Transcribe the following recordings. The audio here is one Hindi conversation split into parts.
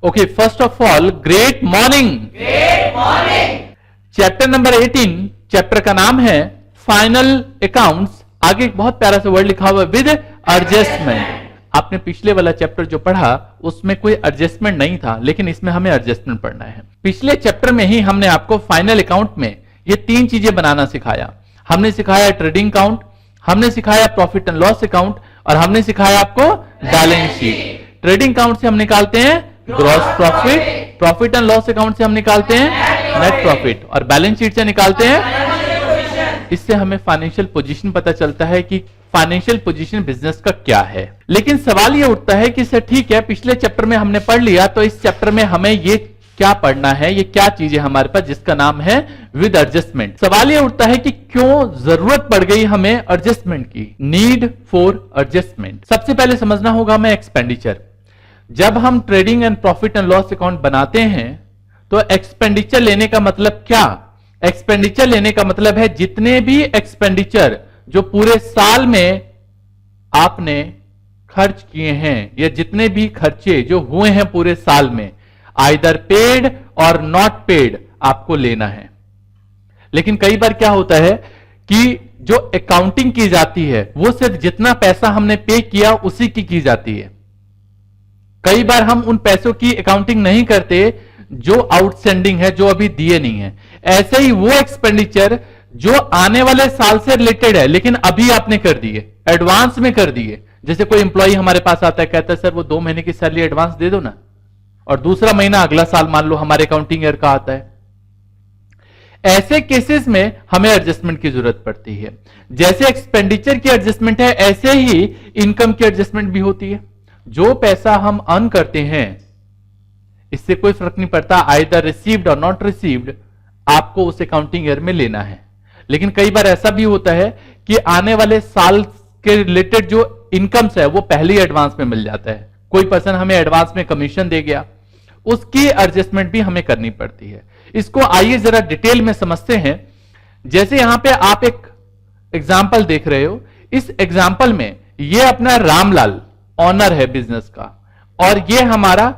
Okay, first of all great morning. Great morning. Chapter number 18, chapter का नाम है फाइनल अकाउंट्स। आगे एक बहुत प्यारा सा वर्ड लिखा हुआ है विद एडजस्टमेंट। आपने पिछले वाला चैप्टर जो पढ़ा उसमें कोई एडजस्टमेंट नहीं था, लेकिन इसमें हमें एडजस्टमेंट पढ़ना है। पिछले चैप्टर में ही हमने आपको फाइनल अकाउंट में ये 3 चीजें बनाना सिखाया। हमने सिखाया ट्रेडिंग अकाउंट, हमने सिखाया प्रॉफिट एंड लॉस अकाउंट, और हमने सिखाया आपको बैलेंस शीट। ट्रेडिंग अकाउंट से हम निकालते हैं gross profit, profit and loss account से हम निकालते हैं नेट प्रॉफिट, और बैलेंस शीट से निकालते हैं। इससे हमें फाइनेंशियल पोजीशन पता चलता है कि फाइनेंशियल पोजीशन बिजनेस का क्या है। लेकिन सवाल यह उठता है कि सर ठीक है, पिछले चैप्टर में हमने पढ़ लिया, तो इस चैप्टर में हमें ये क्या पढ़ना है, ये क्या चीज है हमारे पास जिसका नाम है विद एडजस्टमेंट। सवाल यह उठता है कि क्यों जरूरत पड़ गई हमें एडजस्टमेंट की, नीड फॉर एडजस्टमेंट। सबसे पहले समझना होगा हमें एक्सपेंडिचर। जब हम trading and profit and loss account बनाते हैं तो एक्सपेंडिचर लेने का मतलब क्या? एक्सपेंडिचर लेने का मतलब है जितने भी एक्सपेंडिचर जो पूरे साल में आपने खर्च किए हैं, या जितने भी खर्चे जो हुए हैं पूरे साल में, आइदर पेड और नॉट पेड, आपको लेना है। लेकिन कई बार क्या होता है कि जो अकाउंटिंग की जाती है वो सिर्फ जितना पैसा हमने पे किया उसी की जाती है। कई बार हम उन पैसों की अकाउंटिंग नहीं करते जो आउटस्टैंडिंग है, जो अभी दिए नहीं है। ऐसे ही वो एक्सपेंडिचर जो आने वाले साल से रिलेटेड है लेकिन अभी आपने कर दिए, एडवांस में कर दिए। जैसे कोई इंप्लॉई हमारे पास आता है, कहता है सर वो 2 महीने की सैलरी एडवांस दे दो ना, और दूसरा महीना अगला साल मान लो हमारे अकाउंटिंग ईयर का आता है। ऐसे केसेस में हमें एडजस्टमेंट की जरूरत पड़ती है। जैसे एक्सपेंडिचर की एडजस्टमेंट है, ऐसे ही इनकम की एडजस्टमेंट भी होती है। जो पैसा हम अर्न करते हैं इससे कोई फर्क नहीं पड़ता, आइदर रिसीव्ड और नॉट रिसीव्ड, आपको उस अकाउंटिंग ईयर में लेना है। लेकिन कई बार ऐसा भी होता है कि आने वाले साल के रिलेटेड जो इनकम्स है वो पहले ही एडवांस में मिल जाता है। कोई पर्सन हमें एडवांस में कमीशन दे गया, उसकी एडजस्टमेंट भी हमें करनी पड़ती है। इसको आइए जरा डिटेल में समझते हैं। जैसे यहां पे आप एक एग्जाम्पल देख रहे हो, इस एग्जाम्पल में ये अपना रामलाल ऑनर है बिजनेस का, और ये हमारा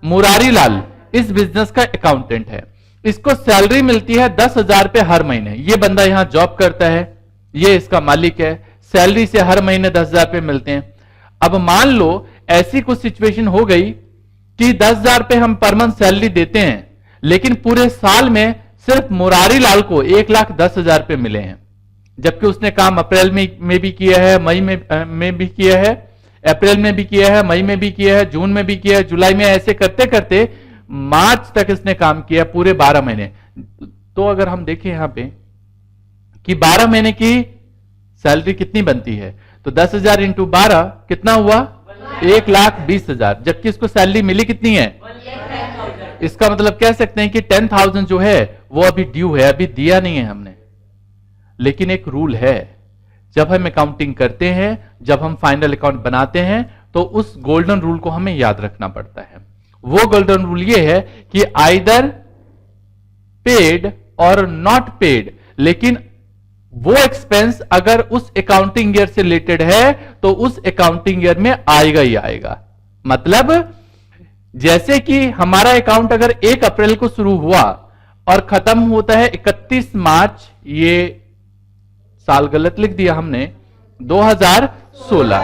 मुरारी लाल इस बिजनेस का अकाउंटेंट है। इसको सैलरी मिलती है 10,000 रुपए हर महीने। ये बंदा यहां जॉब करता है, ये इसका मालिक है, सैलरी से हर महीने 10,000 रुपए मिलते हैं। अब मान लो ऐसी कुछ सिचुएशन हो गई कि 10,000 रुपए हम पर मंथ सैलरी देते हैं, लेकिन पूरे साल में सिर्फ मुरारी लाल को 1,10,000 रुपए मिले हैं, जबकि उसने काम अप्रैल में भी किया है, मई में भी किया है, अप्रैल में भी किया है, मई में भी किया है, जून में भी किया है, जुलाई में, ऐसे करते करते मार्च तक इसने काम किया, पूरे 12 महीने। तो अगर हम देखें यहां पे कि 12 महीने की सैलरी कितनी बनती है, तो 10,000 इंटू 12 कितना हुआ? 1,20,000, जबकि इसको सैलरी मिली कितनी है? इसका मतलब कह सकते हैं कि 10,000 जो है वो अभी ड्यू है, अभी दिया नहीं है हमने। लेकिन एक रूल है, जब हम अकाउंटिंग करते हैं, जब हम फाइनल अकाउंट बनाते हैं, तो उस गोल्डन रूल को हमें याद रखना पड़ता है। वो गोल्डन रूल ये है कि आइदर पेड और नॉट पेड, लेकिन वो एक्सपेंस अगर उस अकाउंटिंग ईयर से रिलेटेड है तो उस अकाउंटिंग ईयर में आएगा ही आएगा। मतलब जैसे कि हमारा अकाउंट अगर 1 अप्रैल को शुरू हुआ और खत्म होता है 31 मार्च, ये साल गलत लिख दिया हमने, 2016,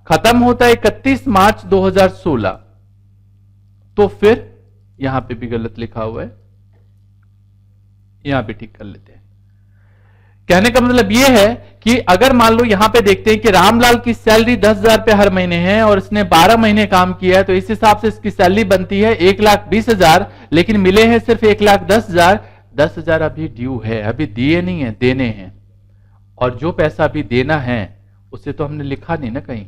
खत्म होता है 31 मार्च 2016, तो फिर यहां पे भी गलत लिखा हुआ है, यहां पे ठीक कर लेते हैं। कहने का मतलब यह है कि अगर मान लो यहां पे देखते हैं कि रामलाल की सैलरी 10,000 रुपए हर महीने है और इसने 12 महीने काम किया है, तो इस हिसाब से इसकी सैलरी बनती है 1,20,000, लेकिन मिले हैं सिर्फ 1,10,000। 10,000 अभी ड्यू है, अभी दिए नहीं है, देने हैं। और जो पैसा अभी देना है उसे तो हमने लिखा नहीं ना कहीं,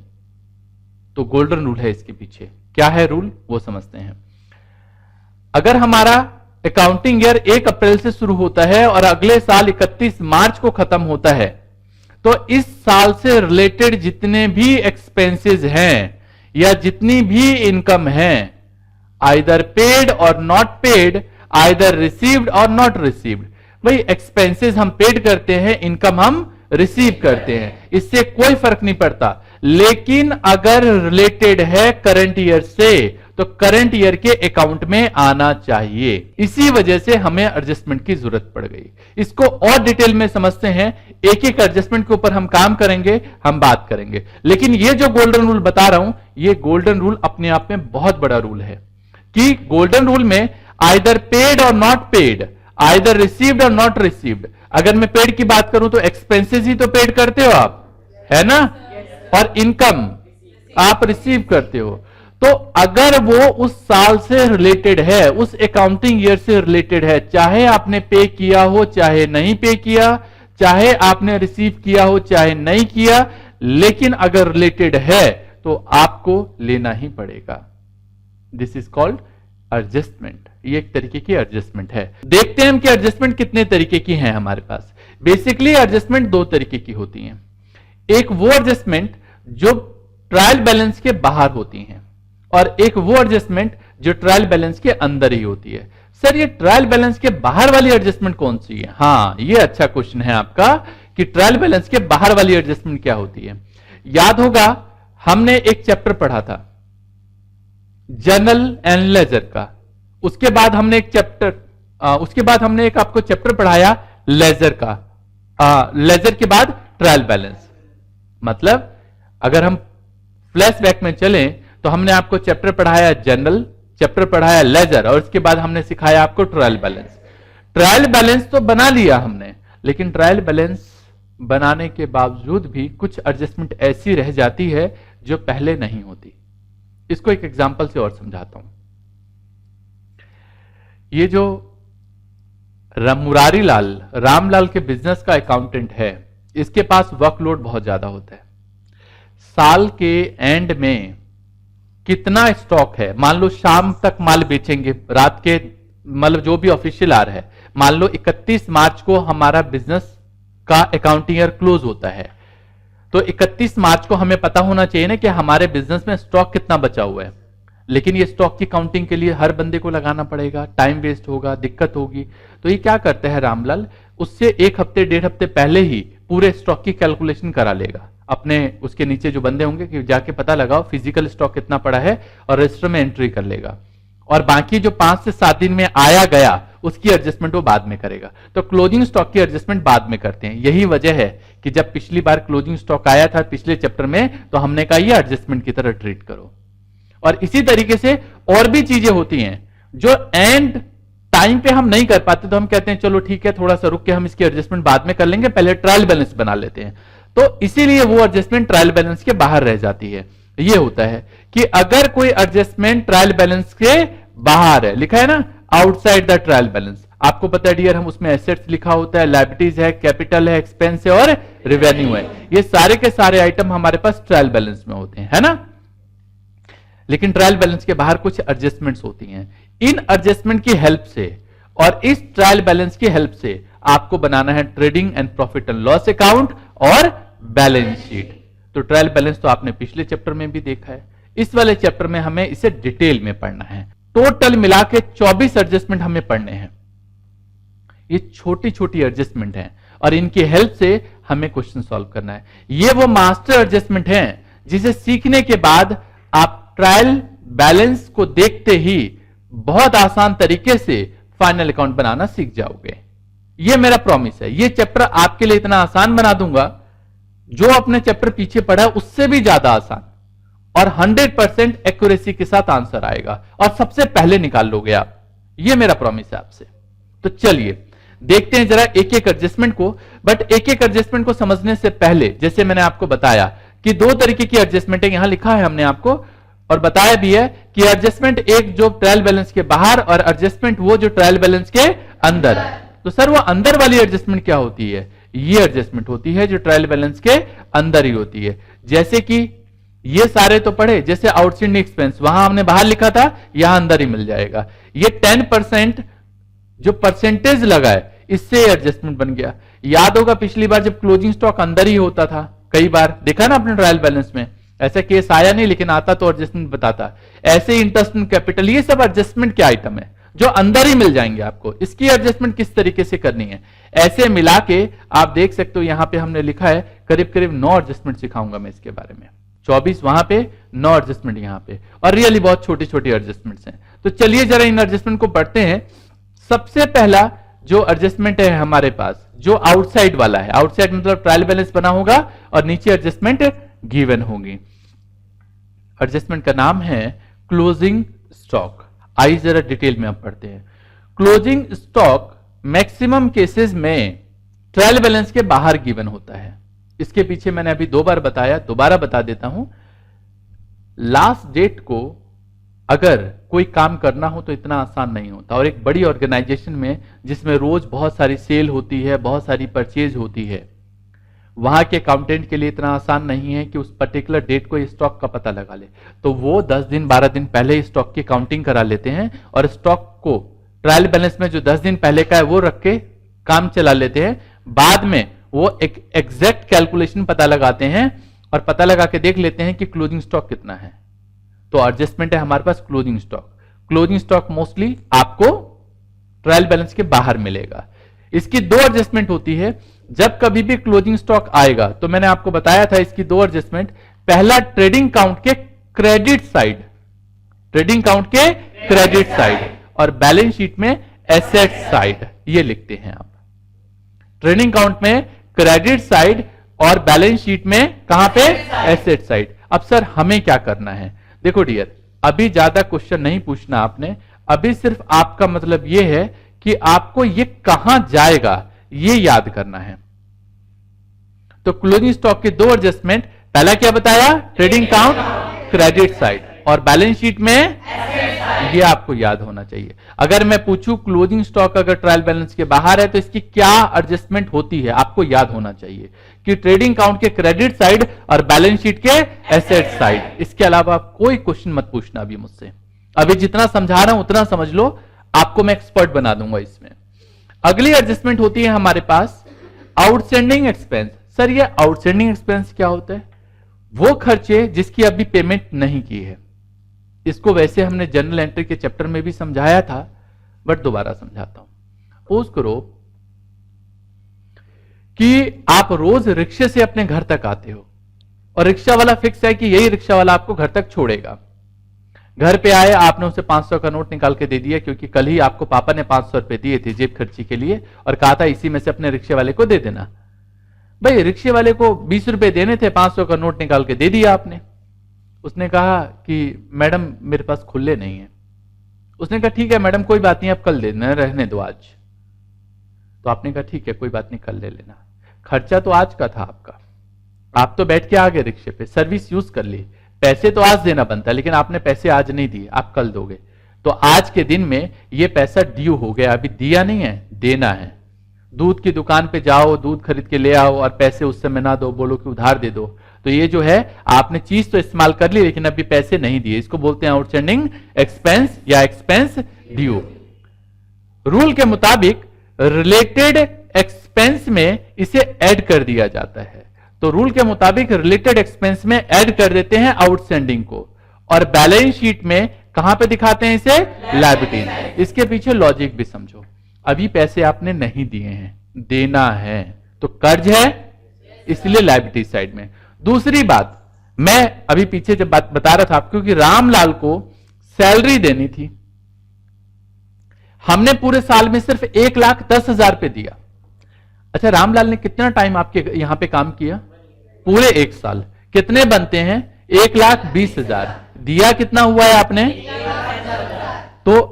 तो गोल्डन रूल है इसके पीछे। क्या है रूल, वो समझते हैं। अगर हमारा अकाउंटिंग ईयर 1 अप्रैल से शुरू होता है और अगले साल 31 मार्च को खत्म होता है, तो इस साल से रिलेटेड जितने भी एक्सपेंसेस हैं या जितनी भी इनकम है, आइदर पेड और नॉट पेड, आइदर रिसीव्ड और नॉट रिसीव्ड, भाई एक्सपेंसेस हम पेड करते हैं, इनकम हम रिसीव करते हैं, इससे कोई फर्क नहीं पड़ता। लेकिन अगर रिलेटेड है करंट ईयर से, तो करंट ईयर के अकाउंट में आना चाहिए। इसी वजह से हमें एडजस्टमेंट की जरूरत पड़ गई। इसको और डिटेल में समझते हैं, एक एक एडजस्टमेंट के ऊपर हम काम करेंगे, हम बात करेंगे। लेकिन ये जो गोल्डन रूल बता रहा हूं, ये गोल्डन रूल अपने आप में बहुत बड़ा रूल है कि गोल्डन रूल में आइदर पेड और नॉट पेड, आइदर रिसीव्ड और नॉट रिसीव्ड। अगर मैं पेड की बात करूं तो एक्सपेंसेस ही तो पेड करते हो आप, है ना, और इनकम आप रिसीव करते हो। तो अगर वो उस साल से रिलेटेड है, उस अकाउंटिंग ईयर से रिलेटेड है, चाहे आपने पे किया हो चाहे नहीं पे किया, चाहे आपने रिसीव किया हो चाहे नहीं किया, लेकिन अगर रिलेटेड है तो आपको लेना ही पड़ेगा। This is called adjustment. ये एक तरीके की एडजस्टमेंट है। देखते हैं हम कि एडजस्टमेंट कितने तरीके की हैं हमारे पास। बेसिकली एडजस्टमेंट दो तरीके की होती हैं। एक वो एडजस्टमेंट जो ट्रायल बैलेंस के बाहर होती हैं, और एक वो एडजस्टमेंट जो ट्रायल बैलेंस के अंदर ही होती है। सर ये ट्रायल बैलेंस के बाहर वाली एडजस्टमेंट कौन सी है? हाँ, ये अच्छा क्वेश्चन है आपका कि ट्रायल बैलेंस के बाहर वाली एडजस्टमेंट क्या होती है। याद होगा हमने एक चैप्टर पढ़ा था जर्नल एंड लेजर का, उसके बाद हमने एक आपको चैप्टर पढ़ाया लेजर का, लेजर के बाद ट्रायल बैलेंस। मतलब अगर हम फ्लैशबैक में चलें तो हमने आपको चैप्टर पढ़ाया जनरल, चैप्टर पढ़ाया लेजर, और उसके बाद हमने सिखाया आपको ट्रायल बैलेंस। ट्रायल बैलेंस तो बना लिया हमने, लेकिन ट्रायल बैलेंस बनाने के बावजूद भी कुछ एडजस्टमेंट ऐसी रह जाती है जो पहले नहीं होती। इसको एक एग्जांपल से और समझाता हूं। ये जो मुरारी लाल रामलाल के बिजनेस का अकाउंटेंट है, इसके पास वर्कलोड बहुत ज्यादा होता है। साल के एंड में कितना स्टॉक है, मान लो शाम तक माल बेचेंगे, रात के मतलब जो भी ऑफिशियल आर है, मान लो 31 मार्च को हमारा बिजनेस का अकाउंटिंग ईयर क्लोज होता है, तो 31 मार्च को हमें पता होना चाहिए ना कि हमारे बिजनेस में स्टॉक कितना बचा हुआ है। लेकिन ये स्टॉक की काउंटिंग के लिए हर बंदे को लगाना पड़ेगा, टाइम वेस्ट होगा, दिक्कत होगी। तो ये क्या करता है रामलाल, उससे एक हफ्ते डेढ़ हफ्ते पहले ही पूरे स्टॉक की कैलकुलेशन करा लेगा। अपने उसके नीचे जो बंदे होंगे कि जाके पता लगाओ फिजिकल स्टॉक कितना पड़ा है, और रजिस्टर में एंट्री कर लेगा। और बाकी जो 5 से 7 दिन में आया गया उसकी एडजस्टमेंट वो बाद में करेगा। तो क्लोजिंग स्टॉक की एडजस्टमेंट बाद में करते हैं। यही वजह है कि जब पिछली बार क्लोजिंग स्टॉक आया था पिछले चैप्टर में, तो हमने कहा ये एडजस्टमेंट की तरह ट्रीट करो। और इसी तरीके से और भी चीजें होती हैं जो एंड टाइम पे हम नहीं कर पाते, तो हम कहते हैं चलो ठीक है थोड़ा सा रुक के हम इसकी एडजस्टमेंट बाद में कर लेंगे, पहले ट्रायल बैलेंस बना लेते हैं। तो इसीलिए वो एडजस्टमेंट ट्रायल बैलेंस के बाहर रह जाती है। ये होता है कि अगर कोई एडजस्टमेंट ट्रायल बैलेंस के बाहर है, लिखा है ना आउटसाइड द ट्रायल बैलेंस, आपको पता है डियर, हम उसमें एसेट्स लिखा होता है, लायबिलिटीज है, कैपिटल है, एक्सपेंस है और रेवेन्यू है। ये सारे के सारे आइटम हमारे पास ट्रायल बैलेंस में होते हैं, है ना। लेकिन ट्रायल बैलेंस के बाहर कुछ एडजस्टमेंट्स होती हैं। इन एडजस्टमेंट की हेल्प से और इस ट्रायल बैलेंस की हेल्प से आपको बनाना है trading and profit and loss account और बैलेंस शीट। तो ट्रायल बैलेंस तो आपने पिछले चैप्टर में भी देखा है, इस वाले चैप्टर में हमें इसे डिटेल में पढ़ना है। टोटल मिला के 24 एडजस्टमेंट हमें पढ़ने हैं। ये छोटी छोटी एडजस्टमेंट हैं और इनकी हेल्प से हमें क्वेश्चन सॉल्व करना है। ये वो मास्टर एडजस्टमेंट हैं जिसे सीखने के बाद आप ट्रायल बैलेंस को देखते ही बहुत आसान तरीके से फाइनल अकाउंट बनाना सीख जाओगे। ये मेरा प्रॉमिस है। ये चैप्टर आपके लिए इतना आसान बना दूंगा, जो अपने चैप्टर पीछे पढ़ा है उससे भी ज्यादा आसान, और 100% एक्यूरेसी के साथ आंसर आएगा और सबसे पहले निकाल लोगे आप। ये मेरा प्रॉमिस है आपसे। तो चलिए देखते हैं जरा एक एक एडजस्टमेंट को। बट एक एक एडजस्टमेंट को समझने से पहले, जैसे मैंने आपको बताया कि 2 तरीके की एडजस्टमेंट है, यहां लिखा है हमने आपको और बताया भी है कि एडजस्टमेंट एक जो ट्रायल बैलेंस के बाहर और एडजस्टमेंट वो जो ट्रायल बैलेंस के अंदर। तो सर वो अंदर वाली एडजस्टमेंट क्या होती है? ये एडजस्टमेंट होती है जो ट्रायल बैलेंस के अंदर ही होती है। जैसे कि ये सारे तो पढ़े, जैसे आउटस्टैंडिंग एक्सपेंस वहां हमने बाहर लिखा था, यहां अंदर ही मिल जाएगा। ये 10% जो परसेंटेज लगा है इससे एडजस्टमेंट बन गया। याद होगा पिछली बार जब क्लोजिंग स्टॉक अंदर ही होता था, कई बार देखा ना अपने ट्रायल बैलेंस में, ऐसा केस आया नहीं लेकिन आता तो एडजस्टमेंट बताता। ऐसे ही इंटरेस्ट एंड कैपिटल, ये सब एडजस्टमेंट के आइटम है जो अंदर ही मिल जाएंगे आपको। इसकी एडजस्टमेंट किस तरीके से करनी है ऐसे मिला के आप देख सकते हो। यहां पे हमने लिखा है करीब करीब 9 एडजस्टमेंट सिखाऊंगा मैं इसके बारे में। 24 वहां पे, 9 एडजस्टमेंट यहां पे, और रियली बहुत छोटी छोटी एडजस्टमेंट्स हैं। तो चलिए जरा इन एडजस्टमेंट को पढ़ते हैं। सबसे पहला जो एडजस्टमेंट है हमारे पास, जो आउटसाइड वाला है, आउटसाइड मतलब ट्रायल बैलेंस बना होगा और नीचे एडजस्टमेंट गिवन होगी। एडजस्टमेंट का नाम है क्लोजिंग स्टॉक। आइए जरा डिटेल में अब पढ़ते हैं। क्लोजिंग स्टॉक मैक्सिमम केसेस में ट्रायल बैलेंस के बाहर गिवन होता है। इसके पीछे मैंने अभी 2 बार बताया, दोबारा बता देता हूं। लास्ट डेट को अगर कोई काम करना हो तो इतना आसान नहीं होता, और एक बड़ी ऑर्गेनाइजेशन में जिसमें रोज बहुत सारी सेल होती है, बहुत सारी परचेज होती है, वहां के अकाउंटेंट के लिए इतना आसान नहीं है कि उस पर्टिकुलर डेट को स्टॉक का पता लगा ले। तो वो 10 दिन 12 दिन पहले स्टॉक की काउंटिंग करा लेते हैं और स्टॉक को ट्रायल बैलेंस में जो 10 दिन पहले का है वो रख के काम चला लेते हैं। बाद में वो एक एग्जैक्ट कैलकुलेशन पता लगाते हैं और पता लगा के देख लेते हैं कि क्लोजिंग स्टॉक कितना है। तो एडजस्टमेंट है हमारे पास closing stock. Closing stock mostly आपको ट्रायल बैलेंस के बाहर मिलेगा। इसकी 2 एडजस्टमेंट होती है। जब कभी भी क्लोजिंग स्टॉक आएगा तो मैंने आपको बताया था इसकी 2 एडजस्टमेंट। पहला ट्रेडिंग काउंट के क्रेडिट साइड, ट्रेडिंग काउंट के क्रेडिट साइड, और बैलेंस शीट में एसेट साइड, ये लिखते हैं आप। ट्रेडिंग काउंट में क्रेडिट साइड और बैलेंस शीट में कहां पे, एसेट साइड। अब सर हमें क्या करना है? देखो डियर, अभी ज्यादा क्वेश्चन नहीं पूछना आपने, अभी सिर्फ आपका मतलब यह है कि आपको ये कहां जाएगा ये याद करना है। तो क्लोजिंग स्टॉक के 2 एडजस्टमेंट, पहला क्या बताया, ट्रेडिंग काउंट क्रेडिट साइड, और बैलेंस शीट में ये आपको याद होना चाहिए। अगर मैं पूछूं क्लोजिंग स्टॉक अगर ट्रायल बैलेंस के बाहर है तो इसकी क्या एडजस्टमेंट होती है, आपको याद होना चाहिए कि ट्रेडिंग काउंट के क्रेडिट साइड और बैलेंस शीट के एसेट साइड। इसके अलावा कोई क्वेश्चन मत पूछना अभी मुझसे। अभी जितना समझा रहा हूं उतना समझ लो, आपको मैं एक्सपर्ट बना दूंगा इसमें। अगली एडजस्टमेंट होती है हमारे पास आउटस्टैंडिंग एक्सपेंस। सर ये आउटस्टैंडिंग एक्सपेंस क्या होता है? वो खर्चे जिसकी अभी पेमेंट नहीं की है। इसको वैसे हमने जनरल एंट्री के चैप्टर में भी समझाया था, बट दोबारा समझाता हूं। सपोज करो कि आप रोज रिक्शे से अपने घर तक आते हो और रिक्शा वाला फिक्स है कि यही रिक्शा वाला आपको घर तक छोड़ेगा। घर पे आए, आपने उसे 500 का नोट निकाल के दे दिया क्योंकि कल ही आपको पापा ने 500 रुपए दिए थे जेब खर्ची के लिए और कहा था इसी में से अपने रिक्शे वाले को दे देना। भाई रिक्शे वाले को 20 रुपए देने थे, 500 का नोट निकाल के दे दिया आपने। उसने कहा कि मैडम मेरे पास खुले नहीं है। उसने कहा ठीक है मैडम कोई बात नहीं, आप कल दे देना, रहने दो आज। तो आपने कहा ठीक है कोई बात नहीं कल ले लेना। खर्चा तो आज का था आपका, आप तो बैठ के आ गए रिक्शे पे, सर्विस यूज कर ली, पैसे तो आज देना बनता है, लेकिन आपने पैसे आज नहीं दिए, आप कल दोगे। तो आज के दिन में ये पैसा ड्यू हो गया, अभी दिया नहीं है, देना है। दूध की दुकान पे जाओ, दूध खरीद के ले आओ और पैसे उस समय ना दो, बोलो कि उधार दे दो। तो ये जो है आपने चीज तो इस्तेमाल कर ली लेकिन अभी पैसे नहीं दिए, इसको बोलते हैं आउटस्टैंडिंग एक्सपेंस या एक्सपेंस ड्यू। रूल के मुताबिक रिलेटेड एक्सपेंस में इसे ऐड कर दिया जाता है। तो रूल के मुताबिक रिलेटेड एक्सपेंस में ऐड कर देते हैं आउटस्टैंडिंग को, और बैलेंस शीट में कहां पे दिखाते हैं इसे, लायबिलिटीज। इसके पीछे लॉजिक भी समझो। अभी पैसे आपने नहीं दिए हैं, देना है, तो कर्ज है इसलिए लायबिलिटी साइड में। दूसरी बात, मैं अभी पीछे जब बात बता रहा था आपको कि रामलाल को सैलरी देनी थी, हमने पूरे साल में सिर्फ 1,10,000 रुपए दिया। अच्छा रामलाल ने कितना टाइम आपके यहां पे काम किया, पूरे 1 साल। कितने बनते हैं, 1,20,000। दिया कितना हुआ है आपने, तो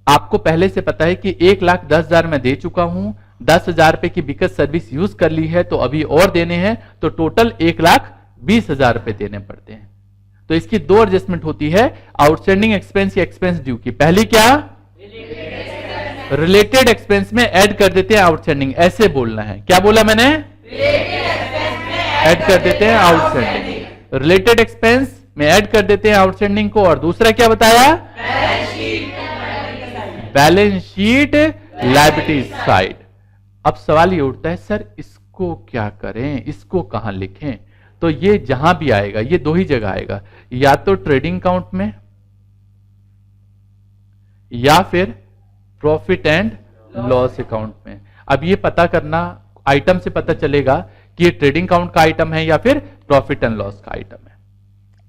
आपको पहले से पता है कि 1,10,000 मैं दे चुका हूं, 10,000 रुपए की बिकट सर्विस यूज कर ली है, तो अभी और देने हैं, तो टोटल 1,20,000 रुपए देने पड़ते हैं। तो इसकी 2 एडजस्टमेंट होती है आउटस्टैंडिंग एक्सपेंस या एक्सपेंस ड्यू की। पहली क्या, रिलेटेड एक्सपेंस में ऐड कर देते हैं आउटस्टैंडिंग, ऐसे बोलना है। क्या बोला मैंने, ऐड कर देते हैं आउटस्टैंडिंग। रिलेटेड एक्सपेंस में ऐड कर देते हैं आउटस्टैंडिंग को। और दूसरा क्या बताया, बैलेंस शीट लायबिलिटी साइड। अब सवाल ये उठता है सर इसको क्या करें, इसको कहां लिखें? तो ये जहां भी आएगा, ये 2 ही जगह आएगा, या तो ट्रेडिंग काउंट में या फिर प्रॉफिट एंड लॉस अकाउंट में। अब ये पता करना, आइटम से पता चलेगा कि ये ट्रेडिंग काउंट का आइटम है या फिर प्रॉफिट एंड लॉस का आइटम है।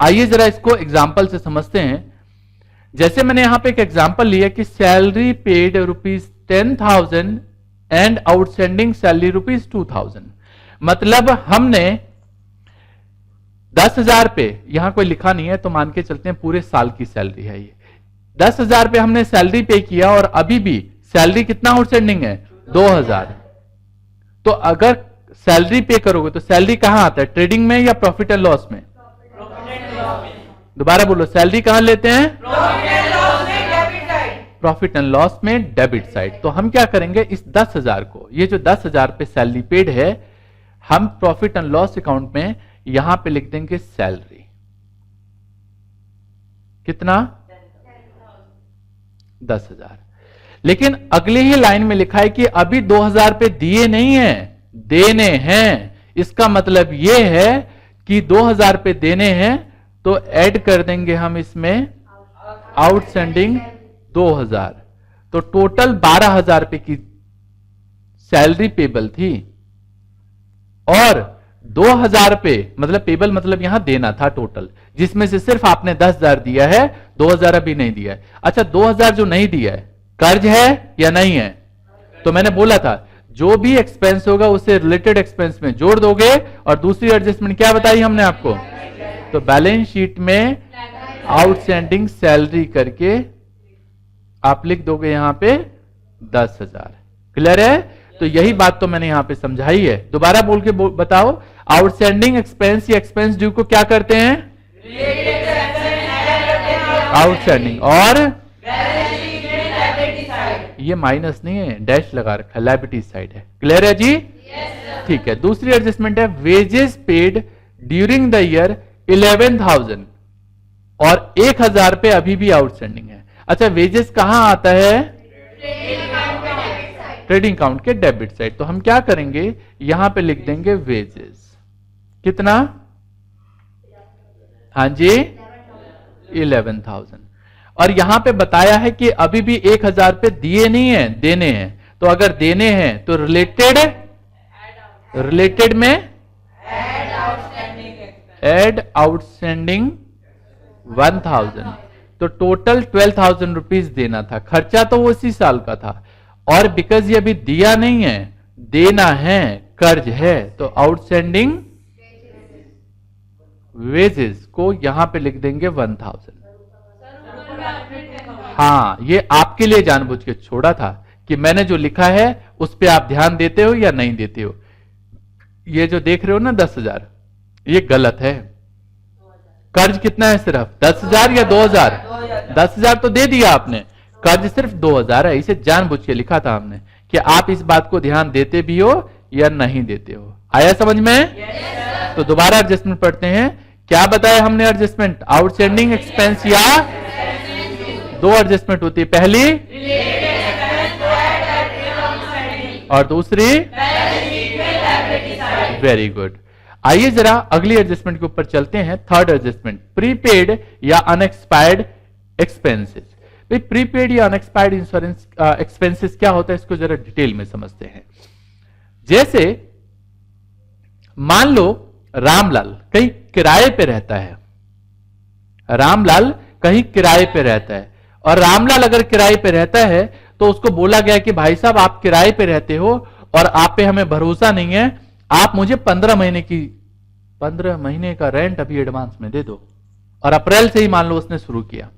आइए जरा इसको एग्जाम्पल से समझते हैं। जैसे मैंने यहां पे एक एग्जाम्पल लिया कि salary paid ₹10,000 and outstanding salary ₹2,000। मतलब हमने 10,000 पे, यहां कोई लिखा नहीं है तो मान के चलते हैं पूरे साल की सैलरी है ये। 10,000 पे हमने सैलरी पे किया और अभी भी सैलरी कितना आउटस्टैंडिंग है? 2,000। तो अगर सैलरी पे करोगे तो सैलरी कहां आता है? ट्रेडिंग में या प्रॉफिट एंड लॉस में? दोबारा बोलो, सैलरी कहां लेते हैं? प्रॉफिट एंड लॉस में, डेबिट साइड। तो हम क्या करेंगे, इस 10,000 को, ये जो 10,000 पे सैलरी पेड है, हम प्रॉफिट एंड लॉस अकाउंट में यहां पे लिख देंगे सैलरी। कितना? 10,000। लेकिन अगले ही लाइन में लिखा है कि अभी 2,000 पे दिए नहीं है, देने हैं। इसका मतलब यह है कि 2,000 पे देने हैं, तो ऐड कर देंगे हम इसमें आउटस्टैंडिंग 2,000। तो टोटल 12,000 रुपए की सैलरी पेबल थी और 2,000 रुपए मतलब पेबल मतलब यहां देना था टोटल, जिसमें से सिर्फ आपने 10,000 दिया है, 2,000 अभी नहीं दिया है। अच्छा, 2,000 जो नहीं दिया है कर्ज है या नहीं है? तो मैंने बोला था जो भी एक्सपेंस होगा उसे रिलेटेड एक्सपेंस में जोड़ दोगे। और दूसरी एडजस्टमेंट क्या बताई हमने आपको? तो बैलेंस शीट में आउटस्टैंडिंग सैलरी करके आप लिख दोगे यहां पे 10,000। क्लियर है? तो यही बात तो मैंने यहां पे समझाई है। दोबारा बोल के बताओ, आउटस्टैंडिंग एक्सपेंस या एक्सपेंस ड्यू को क्या करते हैं? आउटस्टैंडिंग। और ये माइनस नहीं है, डैश लगा रखा है, लायबिलिटी साइड है। क्लियर है जी? ठीक है। दूसरी एडजस्टमेंट है wages paid during the year 11,000 और 1,000 पे अभी भी आउटस्टैंडिंग है। अच्छा, वेजेस कहां आता है? ट्रेडिंग अकाउंट के डेबिट साइड। तो हम क्या करेंगे, यहां पे लिख देंगे वेजेस। कितना? हाँ जी, 11,000। और यहां पे बताया है कि अभी भी 1,000 पे दिए नहीं है, देने हैं। तो अगर देने हैं तो रिलेटेड में एड आउटस्टैंडिंग 1,000। तो टोटल 12,000 रुपीज देना था। खर्चा तो वो इसी साल का था, और बिकॉज ये अभी दिया नहीं है, देना है, कर्ज है, तो आउटस्टैंडिंग वेजेस को यहां पे लिख देंगे 1,000। हाँ, ये आपके लिए जानबूझ के छोड़ा था कि मैंने जो लिखा है उस पर आप ध्यान देते हो या नहीं देते हो। ये जो देख रहे हो ना 10,000, ये गलत है। कर्ज कितना है? सिर्फ 10,000 या 2,000? 10,000 तो दे दिया आपने, कर्ज सिर्फ 2,000 है। इसे जानबूझ के लिखा था हमने कि आप इस बात को ध्यान देते भी हो या नहीं देते हो। आया समझ में? तो दोबारा एडजस्टमेंट पढ़ते हैं। क्या बताया हमने एडजस्टमेंट? आउटस्टैंडिंग एक्सपेंस या दो एडजस्टमेंट होती है, पहली और दूसरी। Very good. आइए जरा अगली एडजस्टमेंट के ऊपर चलते हैं। थर्ड एडजस्टमेंट, प्रीपेड या अनएक्सपायर्ड एक्सपेंसेस। भाई प्रीपेड या अनएक्सपायर्ड इंश्योरेंस एक्सपेंसेस क्या होता है, इसको जरा डिटेल में समझते हैं। जैसे मान लो रामलाल कहीं किराए पे रहता है, रामलाल कहीं किराए पे रहता है, और रामलाल अगर किराए पे रहता है तो उसको बोला गया कि भाई साहब आप किराए पे रहते हो और आप पे हमें भरोसा नहीं है, आप मुझे 15 महीने का रेंट अभी एडवांस में दे दो। और अप्रैल से ही मान लो उसने शुरू किया,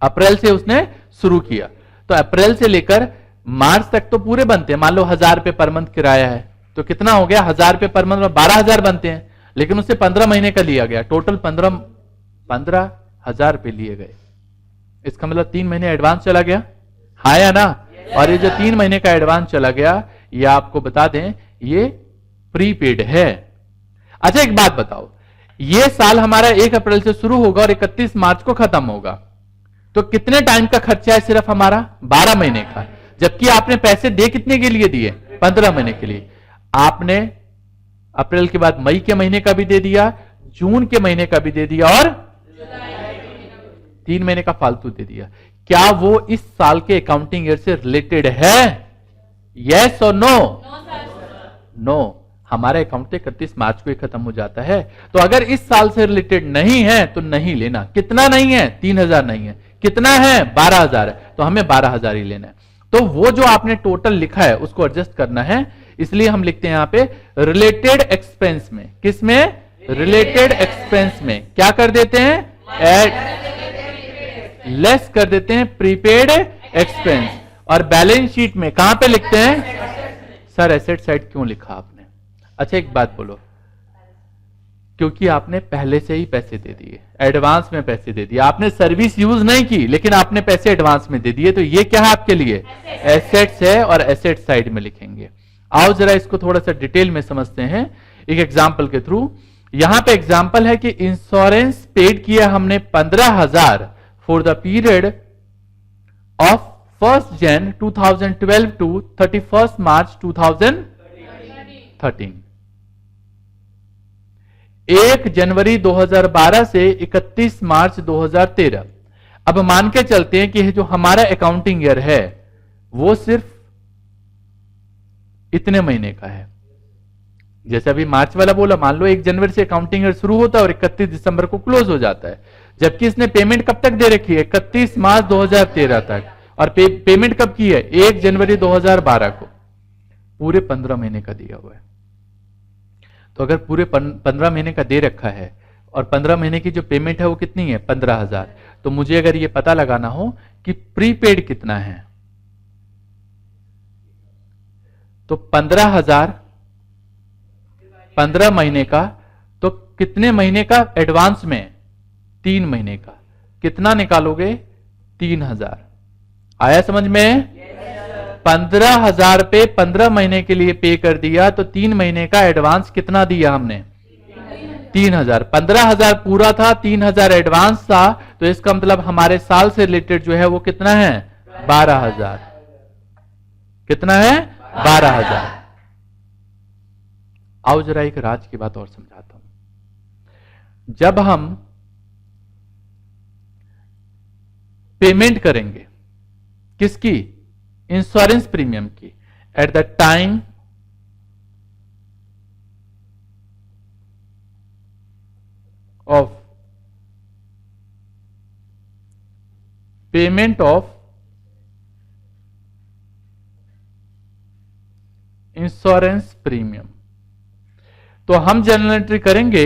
अप्रैल से उसने शुरू किया, तो अप्रैल से लेकर मार्च तक तो पूरे बनते हैं। मान लो 1,000 रुपए पर मंथ किराया है, तो कितना हो गया? 1,000 रुपए पर मंथ में 12,000 बनते हैं, लेकिन उससे 15 महीने का लिया गया, टोटल 15,000 रुपए लिए गए। इसका मतलब 3 महीने एडवांस चला गया, हाँ या ना? और ये जो 3 महीने का एडवांस चला गया, ये आपको बता दें ये प्रीपेड है। अच्छा एक बात बताओ, ये साल हमारा 1 अप्रैल से शुरू होगा और 31 मार्च को खत्म होगा, तो कितने टाइम का खर्चा है? सिर्फ हमारा 12 महीने का, जबकि आपने पैसे दे कितने के लिए दिए? 15 महीने के लिए। आपने अप्रैल के बाद मई के महीने का भी दे दिया, जून के महीने का भी दे दिया, और 3 महीने का फालतू दे दिया। क्या वो इस साल के अकाउंटिंग ईयर से रिलेटेड है? यस और नो? नो। हमारा अकाउंट 31 मार्च को ही खत्म हो जाता है। तो अगर इस साल से रिलेटेड नहीं है तो नहीं लेना। कितना नहीं है? 3000 नहीं है। कितना है? 12000 है, तो हमें 12000 ही लेना है। तो वो जो आपने टोटल लिखा है उसको एडजस्ट करना है, इसलिए हम लिखते हैं यहां पे रिलेटेड एक्सपेंस में। किस में? रिलेटेड एक्सपेंस में क्या कर देते हैं? लेस कर देते हैं प्रीपेड एक्सपेंस। और बैलेंस शीट में कहां पे लिखते हैं? सर एसेट साइड क्यों लिखा आपने? अच्छा एक बात बोलो, क्योंकि आपने पहले से ही पैसे दे दिए, एडवांस में पैसे दे दिए। आपने सर्विस यूज नहीं की लेकिन आपने पैसे एडवांस में दे दिए, तो ये क्या है आपके लिए? एसेट्स है, और एसेट साइड में लिखेंगे। आओ जरा इसको थोड़ा सा डिटेल में समझते हैं एक एग्जाम्पल के थ्रू। यहां पे एग्जाम्पल है कि इंश्योरेंस पेड किया हमने 15,000 for the period of 1st Jan 2012 to 31st March 2013। 1 जनवरी 2012 से 31 मार्च 2013। अब मान के चलते हैं कि जो हमारा अकाउंटिंग ईयर है वो सिर्फ इतने महीने का है। जैसे अभी मार्च वाला बोला, मान लो 1 जनवरी से अकाउंटिंग ईयर शुरू होता है और 31 दिसंबर को क्लोज हो जाता है, जबकि इसने पेमेंट कब तक दे रखी है? 31 मार्च 2013 तक। और पेमेंट कब की है? 1 जनवरी 2012 को। पूरे 15 महीने का दिया हुआ है। तो अगर पूरे 15 महीने का दे रखा है और 15 महीने की जो पेमेंट है वो कितनी है? 15,000। तो मुझे अगर ये पता लगाना हो कि प्रीपेड कितना है, तो 15,000 15 महीने का, तो कितने महीने का एडवांस में? 3 महीने का। कितना निकालोगे? 3000। आया समझ में? 15,000 पे 15 महीने के लिए पे कर दिया, तो 3 महीने का एडवांस कितना दिया हमने? 3000। 15,000 पूरा था, 3000 एडवांस था, तो इसका मतलब हमारे साल से रिलेटेड जो है वो कितना है? 12,000। कितना है? 12,000। आओ जरा एक राज की बात और समझाता हूं। जब हम पेमेंट करेंगे किसकी? इंश्योरेंस प्रीमियम की, at the time of payment of insurance premium, तो हम जर्नल एंट्री करेंगे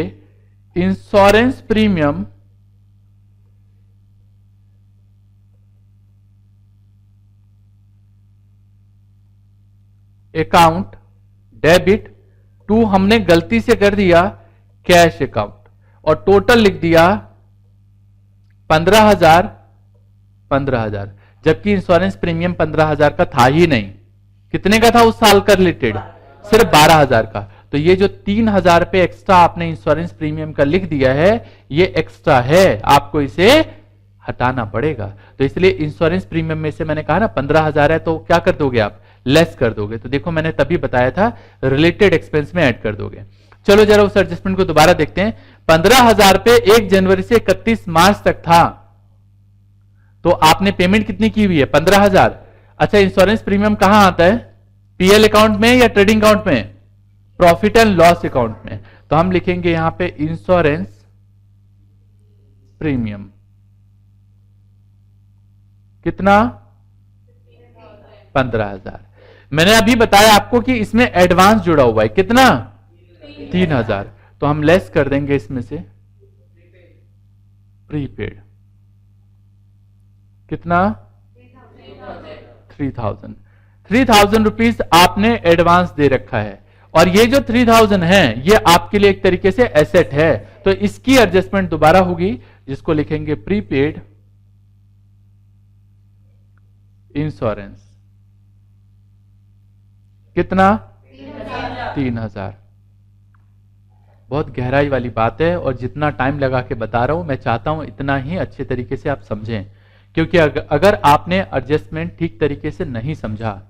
insurance premium account debit to, हमने गलती से कर दिया कैश अकाउंट, और टोटल लिख दिया 15,000, जबकि इंश्योरेंस प्रीमियम 15,000 का था ही नहीं। कितने का था उस साल का रिलेटेड? सिर्फ 12,000 का। तो ये जो 3,000 पे एक्स्ट्रा आपने इंश्योरेंस प्रीमियम का लिख दिया है, ये एक्स्ट्रा है, आपको इसे हटाना पड़ेगा। तो इसलिए इंश्योरेंस प्रीमियम में से मैंने कहा ना 15,000 है, तो क्या कर दोगे आप? लेस कर दोगे। तो देखो मैंने तभी बताया था रिलेटेड एक्सपेंस में ऐड कर दोगे। चलो जरा उस एडजस्टमेंट को दोबारा देखते हैं। 15,000 पे 1 जनवरी से 31 मार्च तक था, तो आपने पेमेंट कितनी की हुई है? 15,000। अच्छा, इंश्योरेंस प्रीमियम कहां आता है? पीएल अकाउंट में या ट्रेडिंग अकाउंट में? प्रॉफिट एंड लॉस अकाउंट में। तो हम लिखेंगे यहां पे इंश्योरेंस प्रीमियम कितना? 15,000। मैंने अभी बताया आपको कि इसमें एडवांस जुड़ा हुआ है, कितना? 3,000। तो हम लेस कर देंगे इसमें से प्रीपेड, कितना? 3,000। 3,000 रुपीज आपने एडवांस दे रखा है, और ये जो 3,000 है ये आपके लिए एक तरीके से एसेट है, तो इसकी एडजस्टमेंट दोबारा होगी, जिसको लिखेंगे प्रीपेड इंश्योरेंस, कितना? 3,000। बहुत गहराई वाली बात है, और जितना टाइम लगा के बता रहा हूं, मैं चाहता हूं इतना ही अच्छे तरीके से आप समझें, क्योंकि अगर आपने एडजस्टमेंट ठीक तरीके से नहीं समझा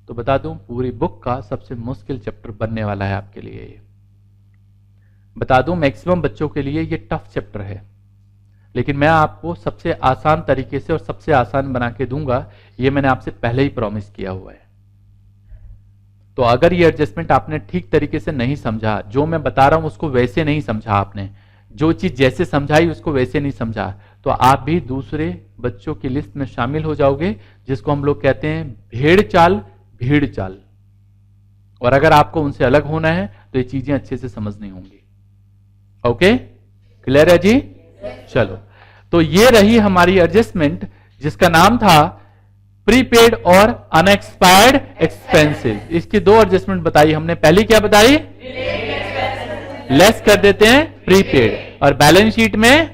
तो बता दूं पूरी बुक का सबसे मुश्किल चैप्टर बनने वाला है आपके लिए। ये बता दूं मैक्सिमम बच्चों के लिए ये टफ चैप्टर है, लेकिन मैं आपको सबसे आसान तरीके से और सबसे आसान बना के दूंगा, ये मैंने आपसे पहले ही प्रॉमिस किया हुआ है। तो अगर ये एडजस्टमेंट आपने ठीक तरीके से नहीं समझा, जो मैं बता रहा हूं उसको वैसे नहीं समझा आपने, जो चीज जैसे समझाई उसको वैसे नहीं समझा, तो आप भी दूसरे बच्चों की लिस्ट में शामिल हो जाओगे, जिसको हम लोग कहते हैं भेड़ चाल, भीड़ चाल। और अगर आपको उनसे अलग होना है तो ये चीजें अच्छे से समझनी होंगी। ओके, क्लियर है जी? चलो, तो ये रही हमारी एडजस्टमेंट जिसका नाम था प्रीपेड और अनएक्सपायर्ड एक्सपेंसेस। इसकी दो एडजस्टमेंट बताई हमने। पहली क्या बताई? लेस कर देते हैं प्रीपेड, और बैलेंस शीट में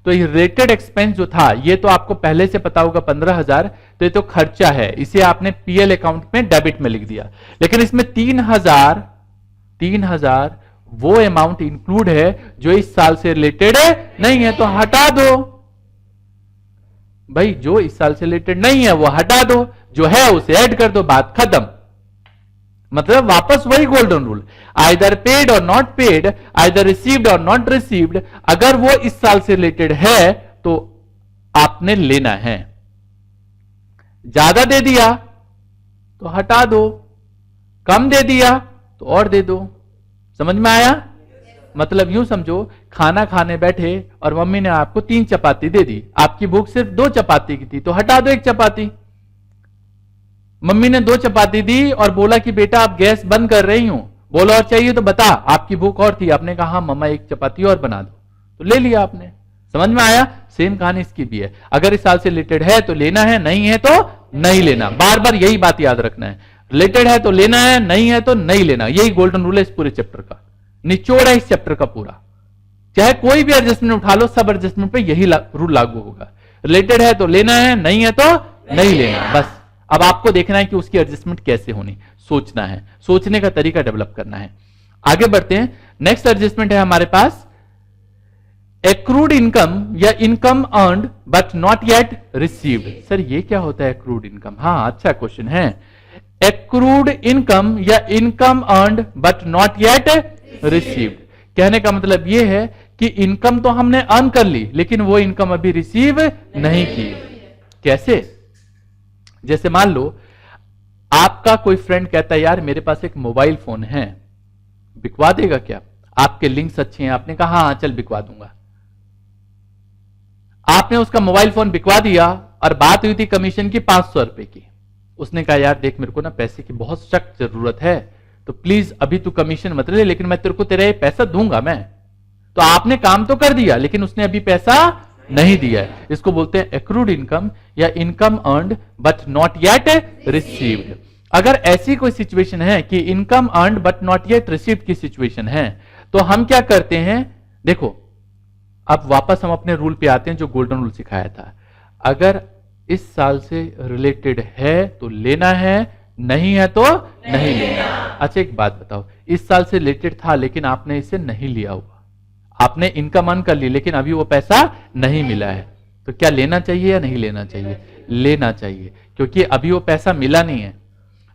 तो ये रिलेटेड एक्सपेंस जो था ये तो आपको पहले से पता होगा 15,000, तो ये तो खर्चा है, इसे आपने पीएल अकाउंट में डेबिट में लिख दिया। लेकिन इसमें 3,000 वो अमाउंट इंक्लूड है जो इस साल से रिलेटेड नहीं है, तो हटा दो भाई। जो इस साल से रिलेटेड नहीं है वो हटा दो, जो है उसे ऐड कर दो, बात खत्म। मतलब वापस वही गोल्डन रूल, आइदर पेड और नॉट पेड, आइदर रिसीव्ड और नॉट रिसीव्ड। अगर वो इस साल से रिलेटेड है तो आपने लेना है। ज्यादा दे दिया तो हटा दो, कम दे दिया तो और दे दो। समझ में आया? मतलब यूं समझो, खाना खाने बैठे और मम्मी ने आपको 3 चपाती दे दी, आपकी भूख सिर्फ 2 चपाती की थी, तो हटा दो 1 चपाती। मम्मी ने 2 चपाती दी और बोला कि बेटा आप गैस बंद कर रही हूं, बोला और चाहिए तो बता, आपकी भूख और थी, आपने कहा हाँ मम्मा 1 चपाती और बना दो, तो ले लिया आपने। समझ में आया? सेम कहानी इसकी भी है। अगर इस साल से रिलेटेड है तो लेना है, नहीं है तो नहीं लेना। बार बार यही बात याद रखना है, रिलेटेड है तो लेना है, नहीं है तो नहीं लेना। यही गोल्डन रूल है इस पूरे चैप्टर का, निचोड़ है इस चैप्टर का पूरा। चाहे कोई भी एडजस्टमेंट उठा लो, सब एडजस्टमेंट पे यही रूल लागू होगा। रिलेटेड है तो लेना है, नहीं है तो नहीं लेना। बस अब आपको देखना है कि उसकी एडजस्टमेंट कैसे होनी, सोचना है, सोचने का तरीका डेवलप करना है। आगे बढ़ते हैं। नेक्स्ट एडजस्टमेंट है हमारे पास एक्रूड इनकम या income earned but not yet received. Sir ये क्या होता है एक्रूड इनकम? हाँ, अच्छा क्वेश्चन है। एक्रूड इनकम या income earned but not yet received, कहने का मतलब यह है कि इनकम तो हमने अर्न कर ली लेकिन वो इनकम अभी रिसीव नहीं की। कैसे? जैसे मान लो आपका कोई फ्रेंड कहता है यार मेरे पास एक मोबाइल फोन है, बिकवा देगा क्या? आपके लिंक्स अच्छे हैं, आपने कहा हाँ चल बिकवा दूंगा। आपने उसका मोबाइल फोन बिकवा दिया और बात हुई थी कमीशन की 500 रुपए की। उसने कहा यार देख मेरे को ना पैसे की बहुत सख्त जरूरत है, तो प्लीज अभी तू कमीशन मत ले, लेकिन मैं तेरे को तेरा ये पैसा दूंगा मैं। तो आपने काम तो कर दिया लेकिन उसने अभी पैसा नहीं दिया है। इसको बोलते हैं एक्रूड इनकम या income earned but not yet received. अगर ऐसी कोई सिचुएशन है कि income earned but not yet received की सिचुएशन है तो हम क्या करते हैं? देखो अब वापस हम अपने रूल पे आते हैं जो गोल्डन रूल सिखाया था। अगर इस साल से रिलेटेड है तो लेना है, नहीं है तो नहीं लेना। अच्छा एक बात बताओ, इस साल से रिलेटेड था लेकिन आपने इसे नहीं लिया हुआ, आपने इनकम अर्न कर ली लेकिन अभी वो पैसा नहीं मिला है, तो क्या लेना चाहिए या नहीं लेना चाहिए? लेना चाहिए, क्योंकि अभी वो पैसा मिला नहीं है।